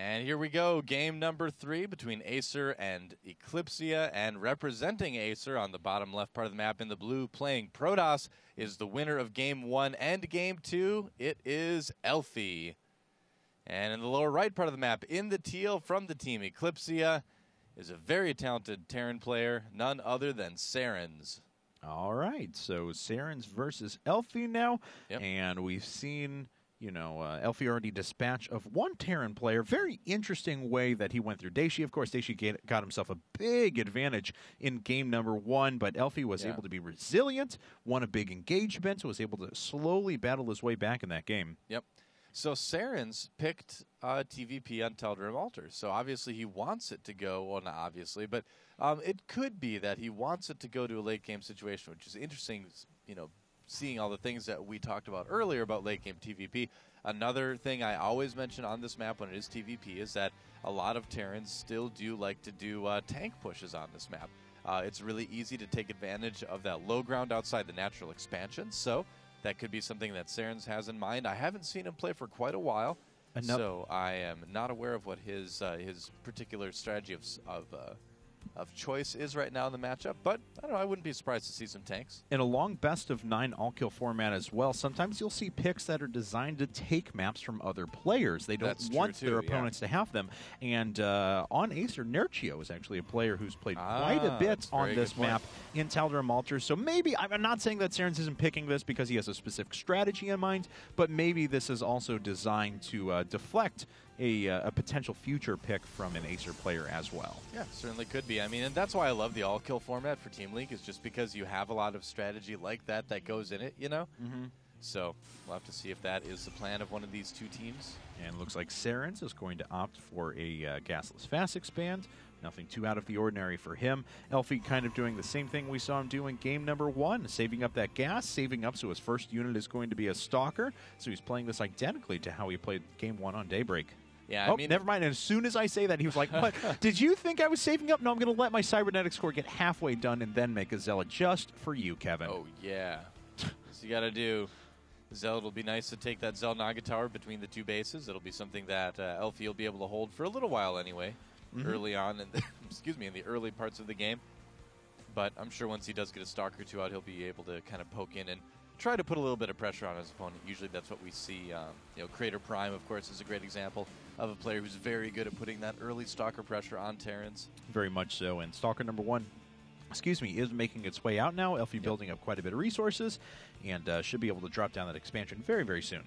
And here we go, game number 3 between Acer and Eclypsia, and representing Acer on the bottom left part of the map in the blue, playing Protoss, is the winner of game 1 and game 2. It is Elfi. And in the lower right part of the map, in the teal from the team Eclypsia, is a very talented Terran player, none other than SarenS. All right, so SarenS versus Elfi now, Yep. and we've seen, you know, Elfi already dispatch of one Terran player. Very interesting way that he went through Daishi. Of course, Daishi got himself a big advantage in game number 1, but Elfi was able to be resilient, won a big engagement, was able to slowly battle his way back in that game. Yep. So SarenS picked TVP on Tal'Darim Altar. So obviously he wants it to go, well, not obviously, but it could be that he wants it to go to a late game situation, which is interesting, you know, seeing all the things that we talked about earlier about late game TVP. Another thing I always mention on this map when it is TVP is that a lot of Terrans still do like to do tank pushes on this map. It's really easy to take advantage of that low ground outside the natural expansion, so that could be something that SarenS has in mind. I haven't seen him play for quite a while, so I am not aware of what his particular strategy of choice is right now in the matchup, but I don't know, I wouldn't be surprised to see some tanks. In a long best-of-9 all-kill format as well, sometimes you'll see picks that are designed to take maps from other players. They don't want their opponents to have them. And on Acer, Nerchio is actually a player who's played quite a bit on this map in Tal'Darim Altar. So maybe, I'm not saying that SarenS isn't picking this because he has a specific strategy in mind, but maybe this is also designed to deflect a potential future pick from an Acer player as well. Yeah, certainly could be. I mean, and that's why I love the all-kill format for Team League, is just because you have a lot of strategy like that goes in it, you know? So we'll have to see if that is the plan of one of these two teams. And it looks like SarenS is going to opt for a gasless fast expand. Nothing too out of the ordinary for him. Elfi kind of doing the same thing we saw him do in game number 1, saving up that gas, saving up so his first unit is going to be a Stalker. So he's playing this identically to how he played game 1 on Daybreak. Yeah, I mean, never mind. And as soon as I say that, he was like, what? Did you think I was saving up? No, I'm going to let my Cybernetics core get halfway done and then make a Zealot just for you, Kevin. Oh, yeah. So you got to do. Zealot will be nice to take that Naga Tower between the two bases. It'll be something that Elfi will be able to hold for a little while anyway, early on, in the, in the early parts of the game. But I'm sure once he does get a Stalker 2 out, he'll be able to kind of poke in and try to put a little bit of pressure on his opponent. Usually that's what we see. You know, Crater Prime, of course, is a great example of a player who's very good at putting that early Stalker pressure on Terrans. Very much so. And Stalker number 1, is making its way out now. Elfi building up quite a bit of resources and should be able to drop down that expansion very, very soon.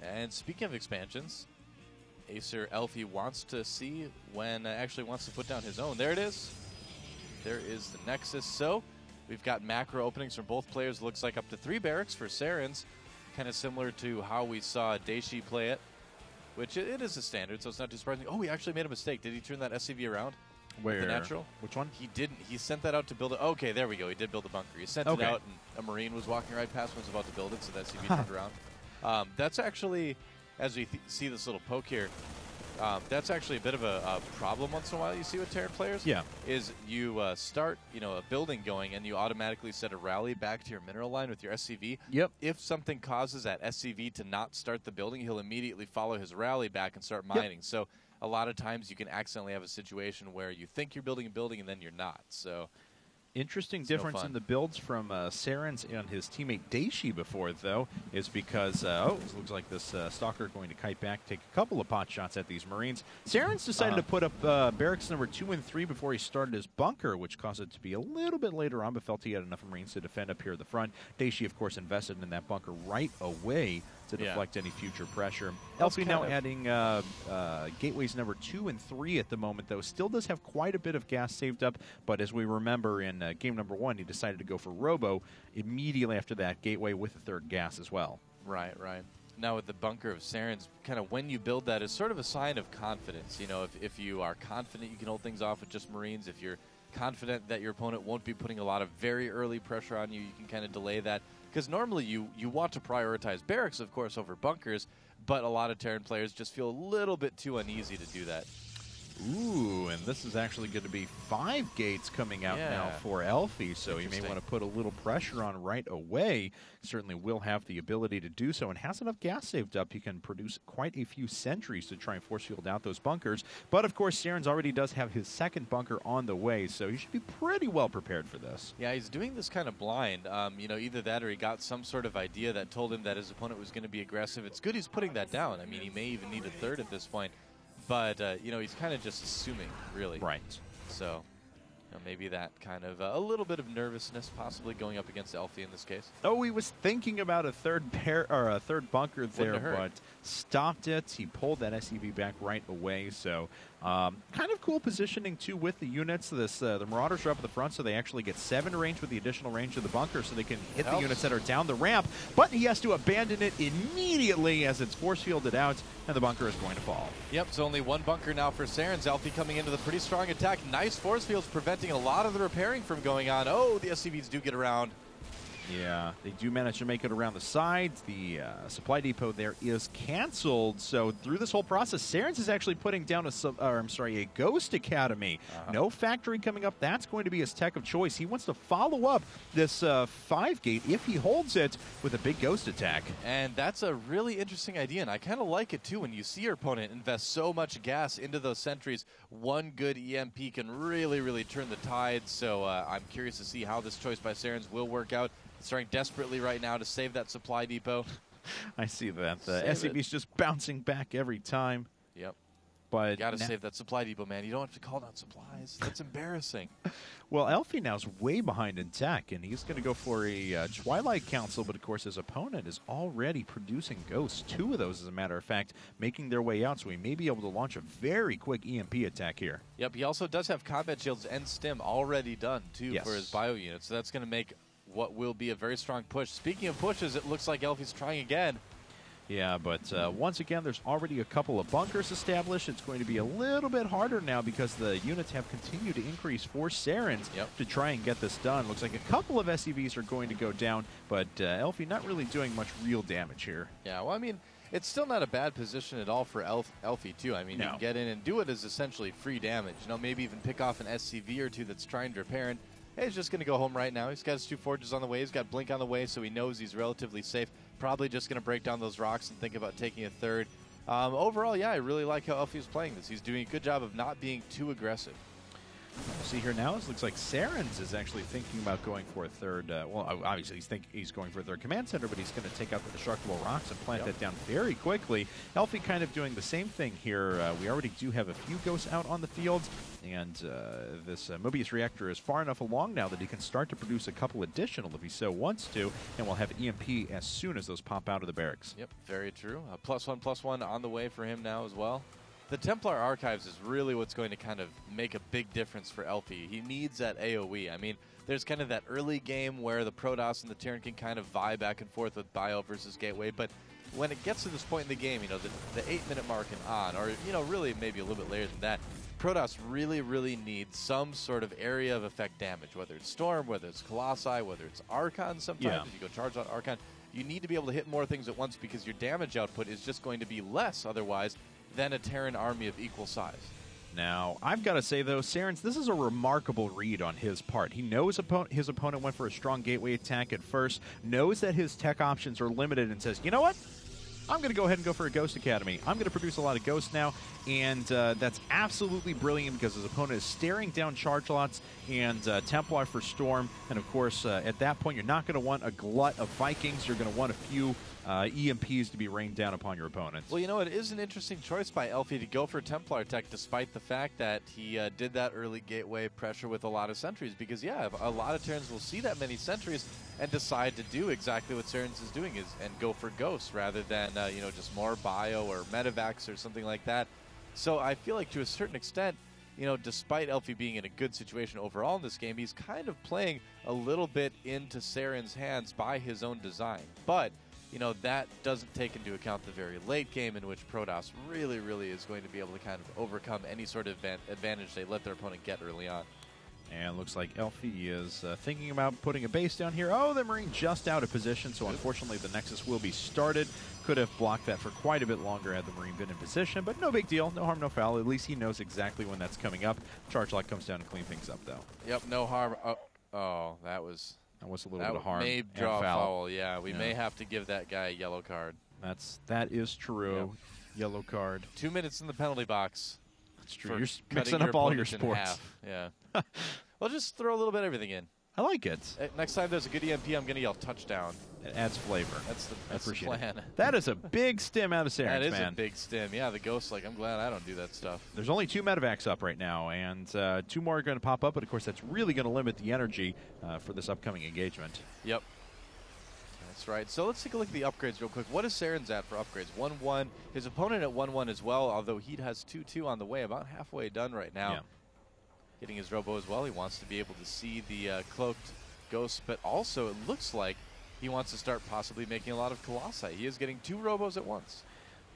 And speaking of expansions, Acer.Elfi wants to see when actually wants to put down his own. There it is. There is the Nexus. So we've got macro openings from both players. Looks like up to 3 barracks for SarenS, kind of similar to how we saw Daishi play it, which it is a standard, so it's not too surprising. Oh, he actually made a mistake. Did he turn that SCV around? Where? The natural? Which one? He didn't. He sent that out to build it. Okay, there we go. He did build a bunker. He sent it out, and a Marine was walking right past him, was about to build it, so that SCV turned around. That's actually, as we see this little poke here, that's actually a bit of a problem once in a while you see with Terran players. Yeah. Is you start, you know, a building going and you automatically set a rally back to your mineral line with your SCV. Yep. If something causes that SCV to not start the building, he'll immediately follow his rally back and start mining. Yep. So a lot of times you can accidentally have a situation where you think you're building a building and then you're not. So interesting difference in the builds from SarenS and his teammate Daishi before, though, is because, it looks like this Stalker going to kite back, take a couple of pot shots at these Marines. SarenS decided to put up barracks number 2 and 3 before he started his bunker, which caused it to be a little bit later on, but felt he had enough Marines to defend up here at the front. Daishi, of course, invested in that bunker right away to deflect any future pressure. Elfi now adding gateways number 2 and 3 at the moment, though. Still does have quite a bit of gas saved up, but as we remember in game number 1, he decided to go for Robo immediately after that gateway with the 3rd gas as well. Right, right. Now with the bunker of SarenS, kind of when you build that is sort of a sign of confidence. You know, if you are confident you can hold things off with just Marines, if you're confident that your opponent won't be putting a lot of very early pressure on you, you can kind of delay that. Because normally you want to prioritize barracks, of course, over bunkers, but a lot of Terran players just feel a little bit too uneasy to do that. Ooh, and this is actually going to be 5 gates coming out now for Elfi, so you may want to put a little pressure on right away. Certainly will have the ability to do so and has enough gas saved up. He can produce quite a few sentries to try and force field out those bunkers. But, of course, SarenS already does have his second bunker on the way, so he should be pretty well prepared for this. Yeah, he's doing this kind of blind. You know, either that or he got some sort of idea that told him that his opponent was going to be aggressive. It's good he's putting that down. I mean, he may even need a third at this point. But, you know, he's kind of just assuming, really. Right. So, you know, maybe that kind of a little bit of nervousness possibly going up against Elfi in this case. Oh, he was thinking about a third bunker there, but stopped it. He pulled that SCV back right away. So, kind of cool positioning, too, with the units. The Marauders are up at the front, so they actually get 7 range with the additional range of the bunker, so they can hit the units that are down the ramp. But he has to abandon it immediately as it's force fielded out, and the bunker is going to fall. Yep, so only 1 bunker now for SarenS. Elfi coming into the pretty strong attack. Nice force fields preventing a lot of the repairing from going on. Oh, the SCVs do get around. Yeah, they do manage to make it around the sides. The supply depot there is canceled. So through this whole process, SarenS is actually putting down a Ghost Academy. No factory coming up. That's going to be his tech of choice. He wants to follow up this 5-gate, if he holds it, with a big Ghost attack. And that's a really interesting idea, and I kind of like it, too. When you see your opponent invest so much gas into those sentries, one good EMP can really, really turn the tide. So I'm curious to see how this choice by SarenS will work out. Starting desperately right now to save that supply depot. I see that. The SCV's just bouncing back every time. Yep. But you got to save that supply depot, man. You don't have to call down supplies. That's embarrassing. Well, Elfi now's way behind in tech, and he's going to go for a Twilight Council, but of course his opponent is already producing ghosts. 2 of those, as a matter of fact, making their way out, so he may be able to launch a very quick EMP attack here. Yep, he also does have combat shields and stim already done, too, for his bio unit, so that's going to make what will be a very strong push. Speaking of pushes, it looks like Elfi's trying again. Yeah, but once again, there's already a couple of bunkers established. It's going to be a little bit harder now because the units have continued to increase for SarenS to try and get this done. Looks like a couple of SCVs are going to go down, but Elfi not really doing much real damage here. Yeah, well, I mean, it's still not a bad position at all for Elfi, too. I mean, you can get in and do it as essentially free damage. You know, maybe even pick off an SCV or 2 that's trying to repair, and hey, he's just going to go home right now. He's got his 2 forges on the way. He's got Blink on the way, so he knows he's relatively safe. Probably just going to break down those rocks and think about taking a third. Overall, yeah, I really like how Elfi's playing this. He's doing a good job of not being too aggressive. We'll see here now. It looks like SarenS is actually thinking about going for a third. Well, obviously he's going for a third command center, but he's going to take out the destructible rocks and plant that down very quickly. Elfi kind of doing the same thing here. We already do have a few ghosts out on the field, and this Mobius reactor is far enough along now that he can start to produce a couple additional if he so wants to, and we'll have EMP as soon as those pop out of the barracks. Yep, very true. +1/+1 on the way for him now as well. The Templar Archives is really what's going to kind of make a big difference for Elfi. He needs that AoE. I mean, there's kind of that early game where the Protoss and the Terran can kind of vie back and forth with Bio versus Gateway, but when it gets to this point in the game, you know, the 8-minute mark and on, or, you know, really maybe a little bit later than that, Protoss really, really needs some sort of area of effect damage, whether it's Storm, whether it's Colossi, whether it's Archon sometimes. If you go charge on Archon, you need to be able to hit more things at once because your damage output is just going to be less otherwise than a Terran army of equal size. Now, I've got to say, though, SarenS, this is a remarkable read on his part. He knows his opponent went for a strong gateway attack at first, knows that his tech options are limited, and says, you know what? I'm going to go ahead and go for a Ghost Academy. I'm going to produce a lot of Ghosts now, and that's absolutely brilliant because his opponent is staring down Charge Lots and Templar for Storm, and of course, at that point, you're not going to want a glut of Vikings. You're going to want a few EMPs to be rained down upon your opponents. Well, you know, it is an interesting choice by Elfi to go for Templar tech, despite the fact that he did that early gateway pressure with a lot of sentries. Because, yeah, a lot of Terrans will see that many sentries and decide to do exactly what SarenS is doing, and go for Ghosts rather than, you know, just more Bio or Medivacs or something like that. So I feel like to a certain extent, you know, despite Elfi being in a good situation overall in this game, he's kind of playing a little bit into SarenS' hands by his own design. But you know, that doesn't take into account the very late game in which Protoss really, really is going to be able to kind of overcome any sort of advantage they let their opponent get early on. And looks like Elfi is thinking about putting a base down here. Oh, the Marine just out of position, so unfortunately the Nexus will be started. Could have blocked that for quite a bit longer had the Marine been in position, but no big deal. No harm, no foul. At least he knows exactly when that's coming up. Charge Lock comes down to clean things up, though. Yep, no harm. Oh, that was a little bit of harm. May draw foul. Yeah, we may have to give that guy a yellow card. That is true. Yep. Yellow card. 2 minutes in the penalty box. That's true. You're mixing up all your sports. Yeah. Well, just throw a little bit of everything in. I like it. Next time there's a good EMP, I'm going to yell touchdown. It adds flavor. That's the plan. That is a big stim out of SarenS, man. That is a big stim. Yeah, the Ghost, I'm glad I don't do that stuff. There's only 2 medevacs up right now, and 2 more are going to pop up, but of course that's really going to limit the energy for this upcoming engagement. Yep. That's right. So let's take a look at the upgrades real quick. What is SarenS at for upgrades? 1-1. His opponent at 1-1 as well, although he has 2-2 on the way, about halfway done right now. Yeah. Getting his robo as well. He wants to be able to see the cloaked Ghost, but also it looks like he wants to start possibly making a lot of Colossi. He is getting 2 robos at once.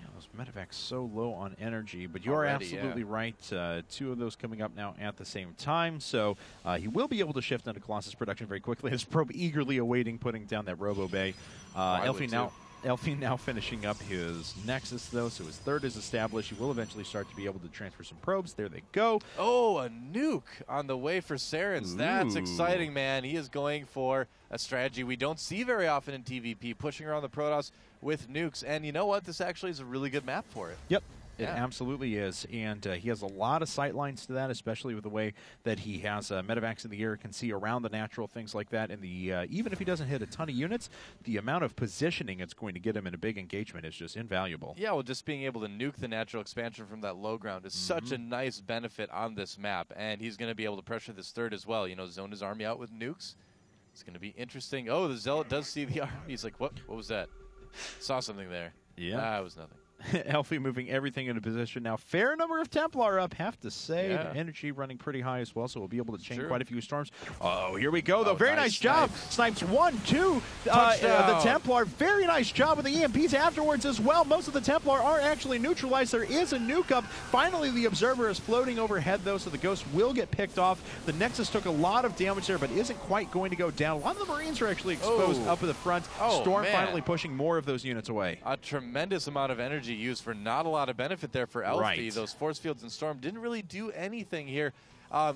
Yeah, those medevacs so low on energy, but you are absolutely right. 2 of those coming up now at the same time, so he will be able to shift into Colossus production very quickly. His probe eagerly awaiting putting down that robo bay. Elfi now finishing up his Nexus, though, so his 3rd is established. He will eventually start to be able to transfer some probes. There they go. Oh, a nuke on the way for SarenS. That's exciting, man. He is going for a strategy we don't see very often in TVP, pushing around the Protoss with nukes. And you know what? This actually is a really good map for it. Yep. It absolutely is, and he has a lot of sight lines to that, especially with the way that he has medevacs in the air, can see around the natural, things like that. And the even if he doesn't hit a ton of units, the amount of positioning it's going to get him in a big engagement is just invaluable. Yeah, well, just being able to nuke the natural expansion from that low ground is such a nice benefit on this map, and he's going to be able to pressure this 3rd as well. You know, zone his army out with nukes. It's going to be interesting. Oh, the Zealot does see the army. He's like, what? What was that? Saw something there. Yeah. It was nothing. Elfi moving everything into position now. Fair number of Templar up, have to say. The energy running pretty high as well, so we'll be able to chain quite a few storms. Oh, here we go, though. Very nice job. Snipes 1, 2. The Templar, very nice job with the EMPs afterwards as well. Most of the Templar are actually neutralized. There is a nuke up. Finally, the Observer is floating overhead, though, so the Ghost will get picked off. The Nexus took a lot of damage there, but isn't quite going to go down. A lot of the Marines are actually exposed up at the front. Storm finally pushing more of those units away. A tremendous amount of energy used for not a lot of benefit there for Elfi. Those force fields and Storm didn't really do anything here.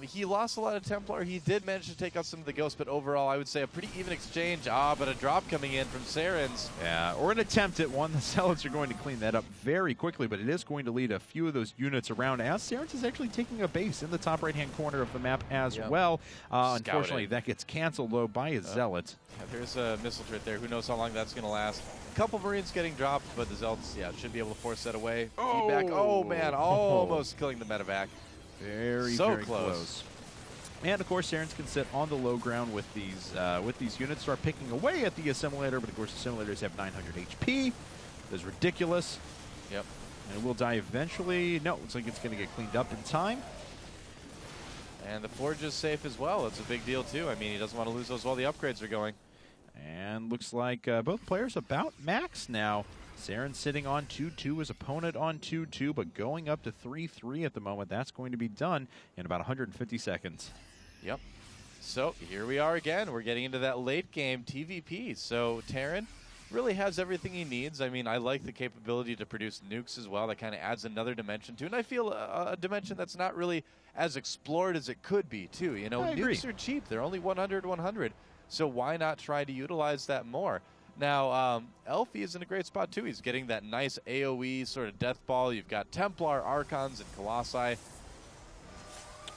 He lost a lot of Templar. He did manage to take out some of the Ghosts, but overall, I would say a pretty even exchange. But a drop coming in from SarenS. Yeah, or an attempt at one. The Zealots are going to clean that up very quickly, but it is going to lead a few of those units around as SarenS is actually taking a base in the top right-hand corner of the map as well. Unfortunately, that gets canceled, though, by his Zealot. Yeah, there's a missile turret there. Who knows how long that's going to last. A couple Marines getting dropped, but the Zealots, should be able to force that away. Feedback. Oh, man, almost killing the medevac. Very close. And of course, SarenS can sit on the low ground with these units, start picking away at the assimilator. But of course, the assimilators have 900 HP. That's ridiculous. Yep. And it will die eventually. No, looks like it's going to get cleaned up in time. And the Forge is safe as well. It's a big deal too. I mean, he doesn't want to lose those while the upgrades are going. And looks like both players about max now. SarenS sitting on 2-2, his opponent on 2-2, but going up to 3-3 at the moment. That's going to be done in about 150 seconds. Yep. So here we are again. We're getting into that late game TVP. So Terran really has everything he needs. I mean, I like the capability to produce nukes as well. That kind of adds another dimension to it. And I feel a dimension that's not really as explored as it could be, too. You know, nukes are cheap. They're only 100. So why not try to utilize that more? Now, Elfi is in a great spot, too. He's getting that nice AoE sort of death ball. You've got Templar, Archons, and Colossi.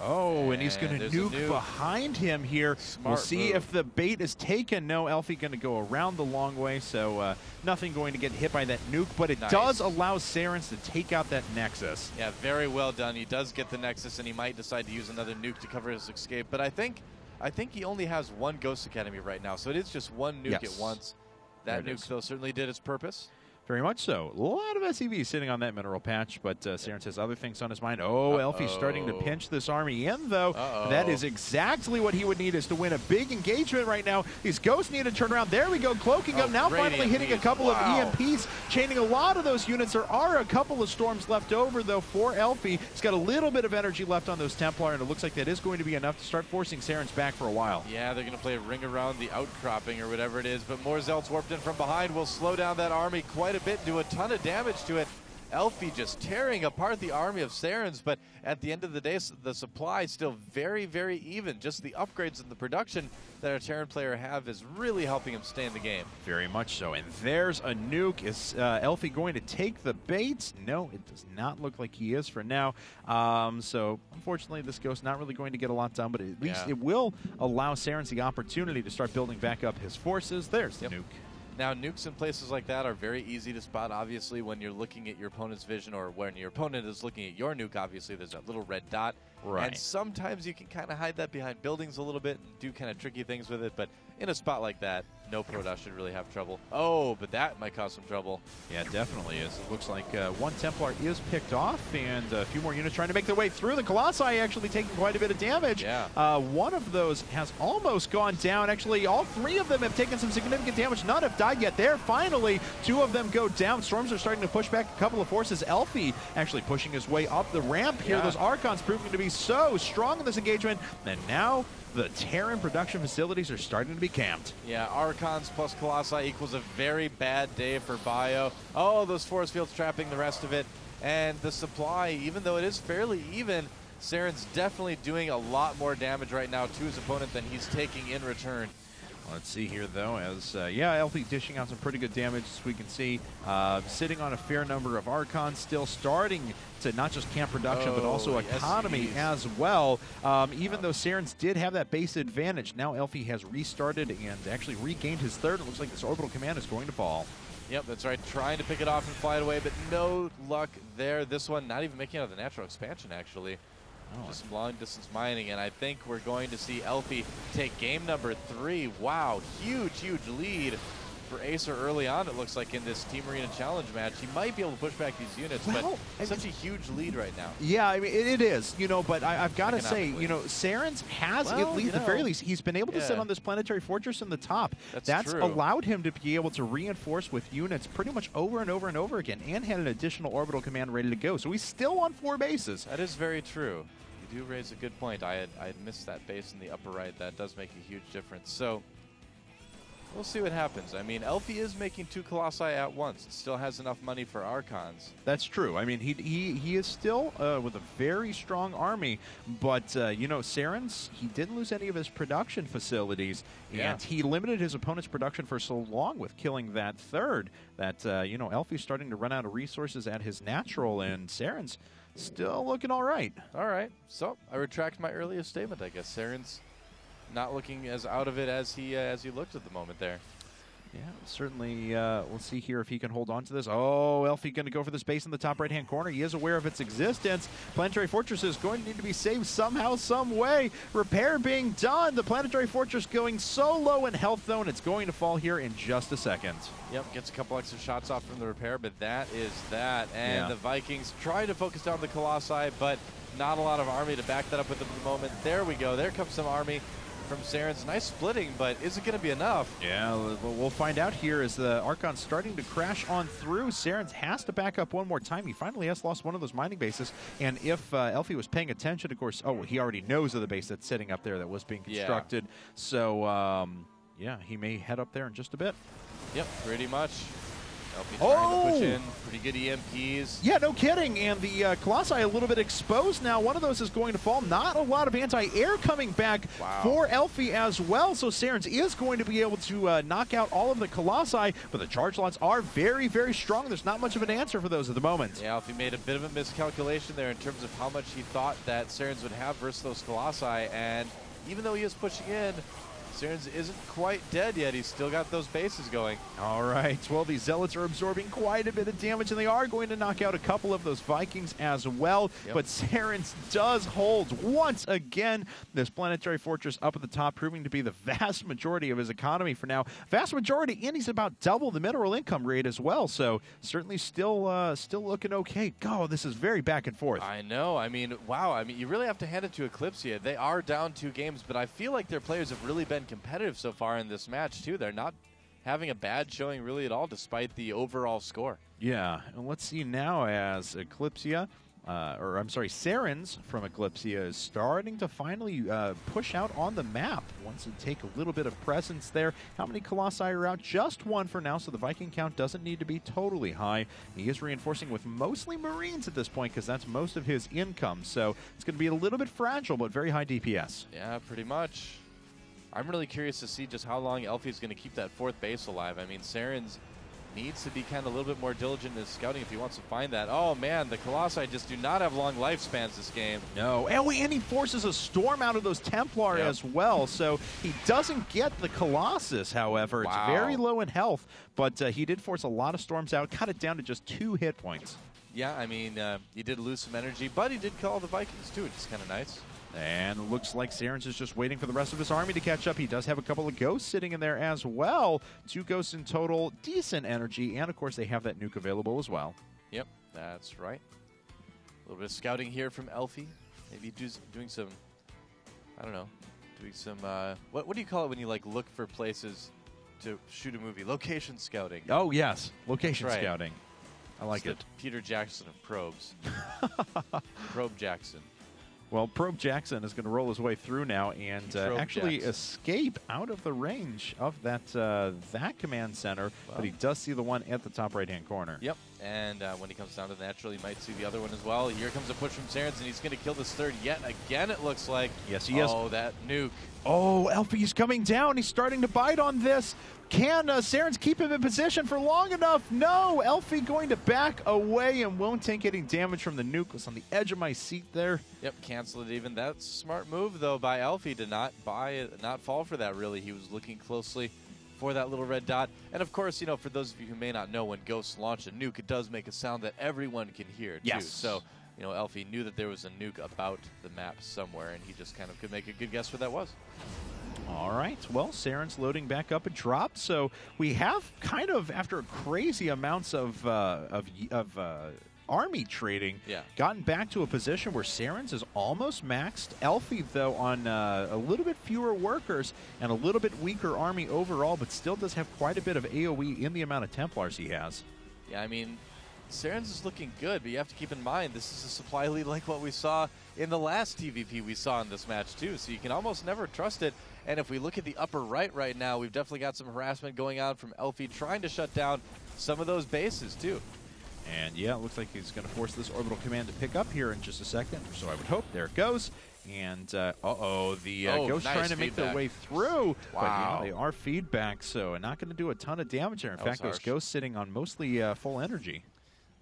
Oh, and he's going to nuke behind him here. We'll see if the bait is taken. No, Elfi going to go around the long way, so nothing going to get hit by that nuke, but it does allow SarenS to take out that Nexus. Yeah, very well done. He does get the Nexus, and he might decide to use another nuke to cover his escape, but I think he only has one Ghost Academy right now, so it is just one nuke at once. That nuke, though, certainly did its purpose. Very much so. A lot of SCVs sitting on that mineral patch, but SarenS has other things on his mind. Oh, Elfi's starting to pinch this army in, though. That is exactly what he would need, is to win a big engagement right now. These ghosts need to turn around. There we go, cloaking them. Now finally hitting a couple of EMPs, chaining a lot of those units. There are a couple of storms left over, though, for Elfi. He's got a little bit of energy left on those Templar, and it looks like that is going to be enough to start forcing SarenS back for a while. Yeah, they're going to play a ring around the outcropping or whatever it is, but more Zelts warped in from behind will slow down that army quite a bit, do a ton of damage to it. Elfi just tearing apart the army of SarenS, but at the end of the day, the supply is still very, very even. Just the upgrades and the production that our Terran player have is really helping him stay in the game. Very much so. And there's a nuke. Is Elfi going to take the bait? No, it does not look like he is for now. So, unfortunately, this Ghost not really going to get a lot done, but at least it will allow SarenS the opportunity to start building back up his forces. There's the nuke. Now, nukes in places like that are very easy to spot, obviously, when you're looking at your opponent's vision, or when your opponent is looking at your nuke. Obviously, there's that little red dot. Right. And sometimes you can kind of hide that behind buildings a little bit and do kind of tricky things with it, but in a spot like that, no Protoss should really have trouble. Oh, but that might cause some trouble. Yeah, it definitely is. It looks like one Templar is picked off, and a few more units trying to make their way through. The Colossi actually taking quite a bit of damage. Yeah. One of those has almost gone down. Actually, all three of them have taken some significant damage. None have died yet. There, finally, two of them go down. Storms are starting to push back a couple of forces. Elfi actually pushing his way up the ramp here. Those Archons proving to be so strong in this engagement, and now the Terran production facilities are starting to be camped. Yeah, Archons plus Colossi equals a very bad day for Bio. Oh, those force fields trapping the rest of it. And the supply, even though it is fairly even, SarenS definitely doing a lot more damage right now to his opponent than he's taking in return. Let's see here, though, as, Elfi dishing out some pretty good damage, as we can see. Sitting on a fair number of Archons, still starting to not just camp production, but also economy as well. Even though SarenS did have that base advantage, now Elfi has restarted and actually regained his third. It looks like this orbital command is going to fall. Yep, that's right. Trying to pick it off and fly it away, but no luck there. This one not even making it out of the natural expansion, actually. Just some long-distance mining, and I think we're going to see Elfi take game number 3. Wow, huge, huge lead for Acer early on, it looks like, in this Team Arena Challenge match. He might be able to push back these units, but such a huge lead right now. Yeah, I mean, it is, but I've got to say, SarenS has, at least, the very least, he's been able to sit on this planetary fortress in the top. That's allowed him to be able to reinforce with units pretty much over and over and over again, and had an additional orbital command ready to go. So he's still on 4 bases. That is very true. You do raise a good point. I had missed that base in the upper right. That does make a huge difference. So we'll see what happens. I mean, Elfi is making 2 Colossi at once. It still has enough money for Archons. That's true. I mean, he is still with a very strong army, but SarenS, he didn't lose any of his production facilities, and he limited his opponent's production for so long with killing that third that Elfi's starting to run out of resources at his natural, and SarenS still looking all right. All right. So I retract my earliest statement, I guess. SarenS not looking as out of it as he looked at the moment there. Yeah, certainly. We'll see here if he can hold on to this. Oh, Elfi going to go for this base in the top right-hand corner. He is aware of its existence. Planetary Fortress is going to need to be saved somehow, some way. Repair being done. The Planetary Fortress going so low in health, though, and it's going to fall here in just a second. Yep, gets a couple extra shots off from the repair, but that is that. And the Vikings trying to focus down the Colossi, but not a lot of army to back that up with them at the moment. There we go. There comes some army from SarenS. Nice splitting, but is it going to be enough? Yeah, we'll find out here as the Archon's starting to crash on through. SarenS has to back up one more time. He finally has lost one of those mining bases, and if Elfi was paying attention, of course, he already knows of the base that's sitting up there that was being constructed. So, he may head up there in just a bit. Yep, pretty much. Elfi trying to push in. Pretty good EMPs. Yeah, no kidding. And the Colossi a little bit exposed now. One of those is going to fall. Not a lot of anti-air coming back for Elfi as well. So SarenS is going to be able to knock out all of the Colossi, but the charge lots are very, very strong. There's not much of an answer for those at the moment. Yeah, Elfi made a bit of a miscalculation there in terms of how much he thought that SarenS would have versus those Colossi. And even though he is pushing in, SarenS isn't quite dead yet. He's still got those bases going. All right. Well, these Zealots are absorbing quite a bit of damage, and they are going to knock out a couple of those Vikings as well. Yep. But SarenS does hold once again this planetary fortress up at the top, proving to be the vast majority of his economy for now. Vast majority, and he's about double the mineral income rate as well. So certainly still looking okay. Oh, this is very back and forth. I know. I mean, wow. I mean, you really have to hand it to Eclypsia. They are down 2 games, but I feel like their players have really been competitive so far in this match, too. They're not having a bad showing really at all, despite the overall score. Yeah, and let's see now as Eclypsia, SarenS from Eclypsia is starting to finally push out on the map. Wants to take a little bit of presence there. How many Colossi are out? Just 1 for now, so the Viking count doesn't need to be totally high. He is reinforcing with mostly Marines at this point because that's most of his income. So it's going to be a little bit fragile, but very high DPS. Yeah, pretty much. I'm really curious to see just how long Elfi is going to keep that 4th base alive. I mean, SarenS needs to be kind of a little bit more diligent in his scouting if he wants to find that. Oh, man, the Colossi just do not have long lifespans this game. No, and he forces a storm out of those Templar as well, so he doesn't get the Colossus, however. Wow. It's very low in health, but he did force a lot of storms out, cut it down to just 2 hit points. Yeah, I mean, he did lose some energy, but he did kill the Vikings, too, which is kind of nice. And it looks like SarenS is just waiting for the rest of his army to catch up. He does have a couple of ghosts sitting in there as well. 2 ghosts in total, decent energy, and of course they have that nuke available as well. Yep, that's right. A little bit of scouting here from Elfi. Maybe doing some, I don't know, doing some, what do you call it when you like look for places to shoot a movie? Location scouting. Oh, yes, location scouting. I like it. Peter Jackson of probes. Probe Jackson. Well, Probe Jackson is going to roll his way through now and actually escape out of the range of that command center, but he does see the one at the top right-hand corner. Yep, and when he comes down to the natural, he might see the other one as well. Here comes a push from SarenS, and he's going to kill this 3rd yet again, it looks like. Yes, he is. Oh, that nuke. Oh, Elfi's coming down. He's starting to bite on this. Can SarenS keep him in position for long enough? No, Elfi going to back away and won't take any damage from the nuke. Was on the edge of my seat there. Yep, cancel it even. That's a smart move, though, by Elfi to not fall for that, really. He was looking closely for that little red dot. And, of course, you know, for those of you who may not know, when ghosts launch a nuke, it does make a sound that everyone can hear, too. Yes. So, you know, Elfi knew that there was a nuke about the map somewhere, and he just kind of could make a good guess where that was. All right, well, SarenS loading back up a drop, so we have kind of, after crazy amounts of army trading, gotten back to a position where SarenS is almost maxed. Elfi, though, on a little bit fewer workers and a little bit weaker army overall, but still does have quite a bit of AoE in the amount of Templars he has. Yeah, I mean, SarenS is looking good, but you have to keep in mind this is a supply lead like what we saw in the last TVP we saw in this match, too, so you can almost never trust it. And if we look at the upper right now, we've definitely got some harassment going on from Elfi trying to shut down some of those bases, too. And, yeah, it looks like he's going to force this orbital command to pick up here in just a second, so I would hope. There it goes. And, the ghosts nice trying to make their way through. Wow. But, yeah, they are feedback, so not going to do a ton of damage there. In fact, those ghosts sitting on mostly full energy.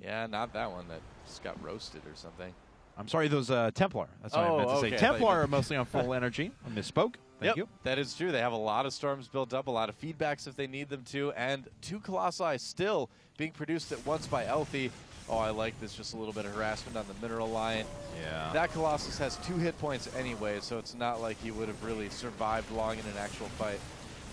Yeah, not that one that just got roasted or something. I'm sorry, those Templar. That's what I meant to say. Templar are mostly on full energy. I misspoke. Thank you. That is true. They have a lot of storms built up, a lot of feedbacks if they need them to, and 2 Colossi still being produced at once by Elfi. Oh, I like this. Just a little bit of harassment on the mineral line. Yeah. That Colossus has 2 hit points anyway, so it's not like he would have really survived long in an actual fight.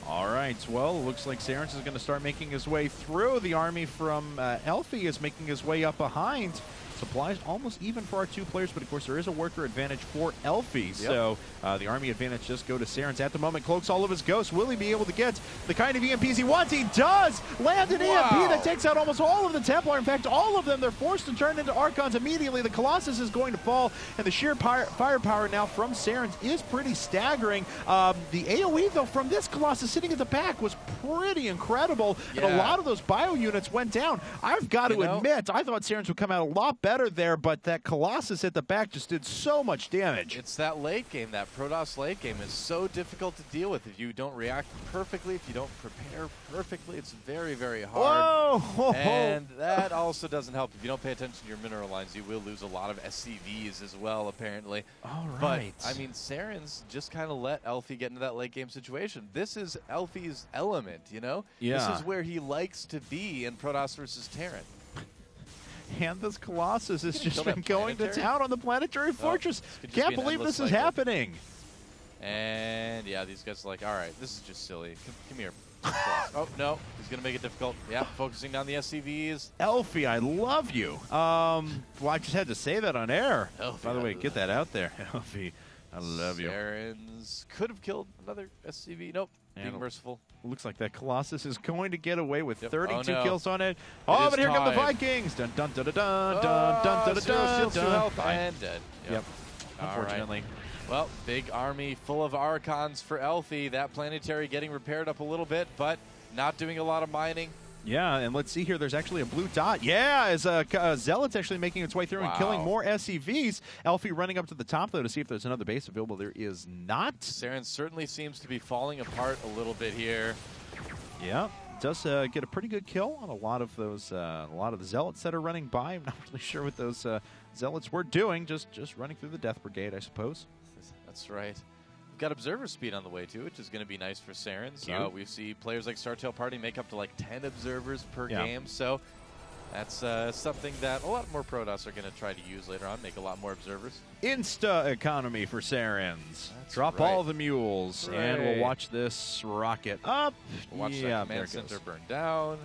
All right, well, it looks like SarenS is going to start making his way through. The army from Elfi is making his way up behind. Supplies almost even for our 2 players, but of course there is a worker advantage for Elfi. Yep. So the army advantage just go to SarenS at the moment. Cloaks all of his ghosts. Will he be able to get the kind of EMPs he wants? He does! Land an EMP that takes out almost all of the Templar. In fact, all of them. They're forced to turn into Archons immediately. The Colossus is going to fall, and the sheer firepower now from SarenS is pretty staggering. The AoE, though, from this Colossus sitting at the back was pretty incredible, and a lot of those bio units went down. I've got to admit, I thought SarenS would come out a lot better there, but that Colossus at the back just did so much damage. It's that late game, that Protoss late game is so difficult to deal with if you don't react perfectly, if you don't prepare perfectly. It's very, very hard. Whoa! And that also doesn't help. If you don't pay attention to your mineral lines, you will lose a lot of SCVs as well, apparently. All right. But, I mean, SarenS just kind of let Elfi get into that late game situation. This is Elfi's element, you know? Yeah. This is where he likes to be in Protoss versus Terran. And this Colossus has just been going to town on the planetary fortress. Can't believe this is happening. And, yeah, these guys are like, all right, this is just silly. Come here. Oh, no. He's going to make it difficult. Yeah, focusing down the SCVs. Elfi, I love you. Well, I just had to say that on air. Elfi, by the way, get that out there. Elfi, I love you. SarenS could have killed another SCV. Nope. Being merciful. Looks like that Colossus is going to get away with 32 oh, no. kills on it. Oh, but here come the Vikings. Dun dun dun dun dun dun dun dun dun. And dead. Yep. Unfortunately. Right. Well, big army full of Archons for Elfi. That planetary getting repaired up a little bit, but not doing a lot of mining. Yeah, and let's see here. There's actually a blue dot. Yeah, as Zealot's actually making its way through and killing more SCVs. Elfi running up to the top, though, to see if there's another base available. There is not. SarenS certainly seems to be falling apart a little bit here. Yeah, does get a pretty good kill on a lot of those, a lot of the Zealots that are running by. I'm not really sure what those Zealots were doing. Just running through the Death Brigade, I suppose. That's right. We've got observer speed on the way, too, which is going to be nice for SarenS. We see players like StarTale Party make up to like 10 observers per game, so that's something that a lot more Protoss are going to try to use later on, make a lot more observers. Insta economy for SarenS. Drop all the mules, and we'll watch this rocket up. We'll watch that command center burn down.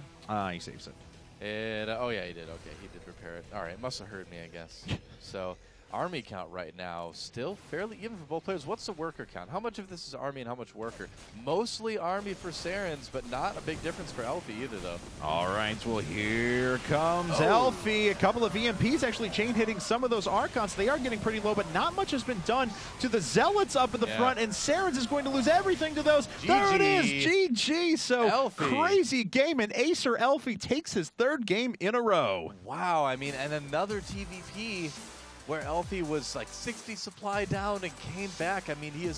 He saves it. Oh, yeah, he did. Okay, he did repair it. All right, must have heard me, I guess. So... Army count right now still fairly even for both players. What's the worker count? How much of this is Army and how much worker? Mostly Army for SarenS, but not a big difference for Elfi either, though. All right, well, here comes Elfi. A couple of EMPs actually chain hitting some of those Archons. They are getting pretty low, but not much has been done to the Zealots up in the front, and SarenS is going to lose everything to those. GG. There it is, GG. So Elfi. Crazy game, and Acer.Elfi takes his third game in a row. Wow, I mean, and another TVP where Elfi was like 60 supply down and came back. I mean, he is